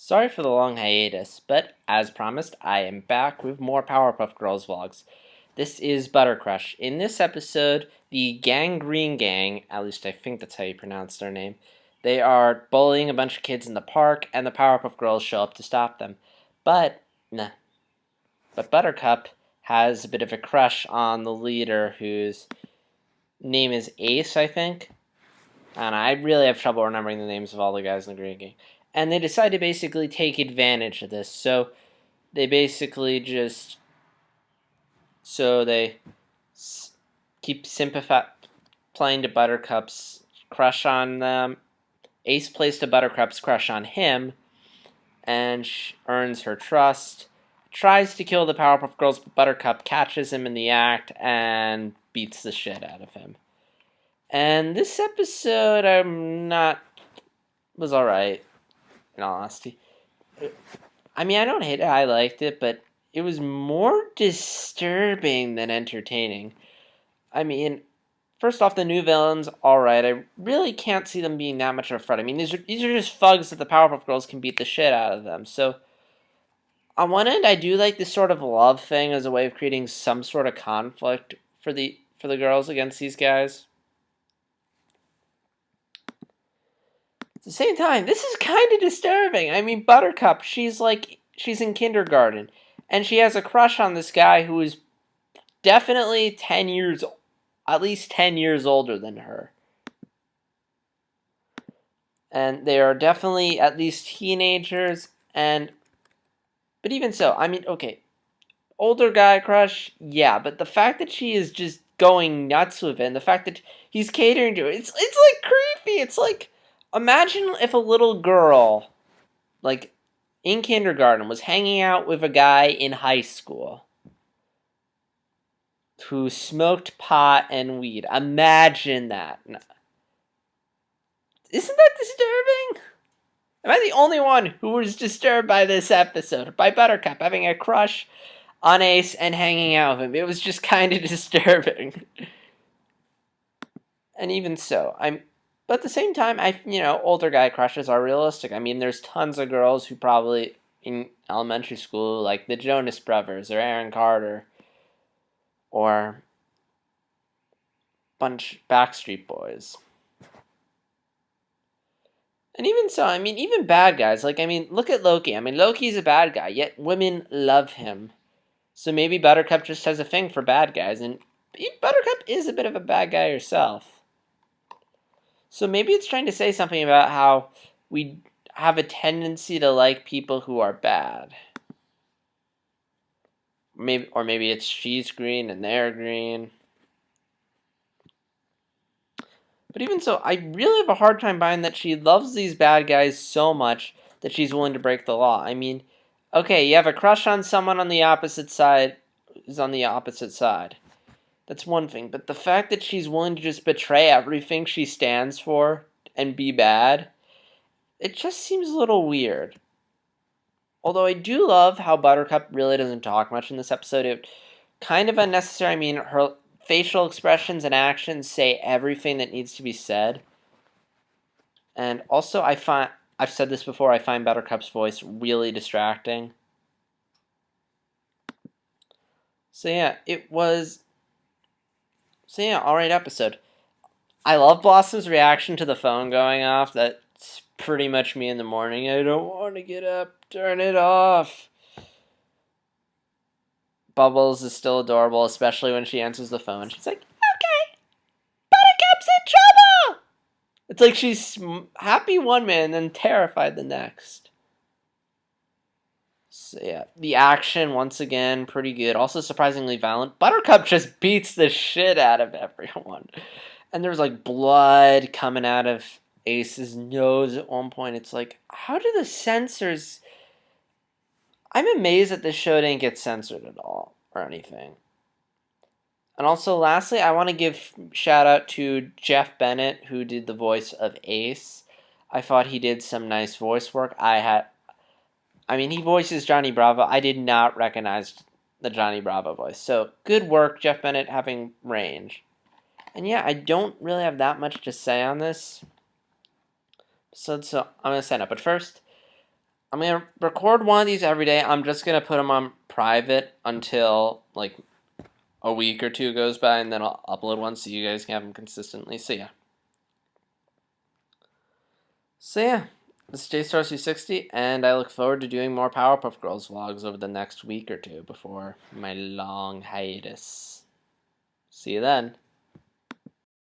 Sorry for the long hiatus, but as promised, I am back with more Powerpuff Girls vlogs. This is Buttercrush. In this episode, the Gangrene Gang, at least I think that's how you pronounce their name, they are bullying a bunch of kids in the park, and the Powerpuff Girls show up to stop them. But, nah. But Buttercup has a bit of a crush on the leader, whose name is Ace, I think. And I really have trouble remembering the names of all the guys in the Green Gang. And they decide to basically take advantage of this. So they basically just... So they keep playing to Buttercup's crush on them. Ace plays to Buttercup's crush on him. And earns her trust. Tries to kill the Powerpuff Girls, but Buttercup catches him in the act and beats the shit out of him. And this episode, was alright, in all honesty. I mean, I don't hate it, I liked it, but it was more disturbing than entertaining. I mean, first off, the new villains, alright. I really can't see them being that much of a threat. I mean, these are just thugs that the Powerpuff Girls can beat the shit out of them. So, on one end, I do like this sort of love thing as a way of creating some sort of conflict for the girls against these guys. At the same time, this is kind of disturbing. I mean, Buttercup, she's in kindergarten, and she has a crush on this guy who is definitely at least 10 years older than her. And they are definitely at least teenagers, but even so, I mean, okay, older guy crush, yeah, but the fact that she is just going nuts with it, and the fact that he's catering to it, it's like creepy. It's like, imagine if a little girl, like, in kindergarten was hanging out with a guy in high school who smoked pot and weed. Imagine that. Isn't that disturbing? Am I the only one who was disturbed by this episode? By Buttercup having a crush on Ace and hanging out with him? It was just kind of disturbing. And even so, but at the same time, older guy crushes are realistic. I mean, there's tons of girls who probably in elementary school, like the Jonas Brothers or Aaron Carter, or Backstreet Boys. And even so, I mean, even bad guys, look at Loki. I mean, Loki's a bad guy, yet women love him. So maybe Buttercup just has a thing for bad guys, and Buttercup is a bit of a bad guy herself. So maybe it's trying to say something about how we have a tendency to like people who are bad. Maybe it's she's green and they're green. But even so, I really have a hard time buying that she loves these bad guys so much that she's willing to break the law. I mean, okay, you have a crush on someone on the opposite side who's on the opposite side. That's one thing. But the fact that she's willing to just betray everything she stands for and be bad, it just seems a little weird. Although I do love how Buttercup really doesn't talk much in this episode. It's kind of unnecessary. I mean, her facial expressions and actions say everything that needs to be said. And also, I've said this before, I find Buttercup's voice really distracting. So yeah, alright episode. I love Blossom's reaction to the phone going off. That's pretty much me in the morning. I don't want to get up. Turn it off. Bubbles is still adorable, especially when she answers the phone. She's like, okay, Buttercup's in trouble! It's like she's happy one minute and then terrified the next. So yeah, the action, once again, pretty good. Also surprisingly violent. Buttercup just beats the shit out of everyone. And there's like blood coming out of Ace's nose at one point. It's like, how do the censors... I'm amazed that this show didn't get censored at all, or anything. And also, lastly, I want to give shout out to Jeff Bennett, who did the voice of Ace. I thought he did some nice voice work. He voices Johnny Bravo. I did not recognize the Johnny Bravo voice. So, good work, Jeff Bennett, having range. And yeah, I don't really have that much to say on this. So I'm going to sign up. But first, I'm gonna record one of these every day. I'm just gonna put them on private until like a week or two goes by, and then I'll upload one so you guys can have them consistently. So yeah, this is JStar260, and I look forward to doing more Powerpuff Girls vlogs over the next week or two before my long hiatus. See you then.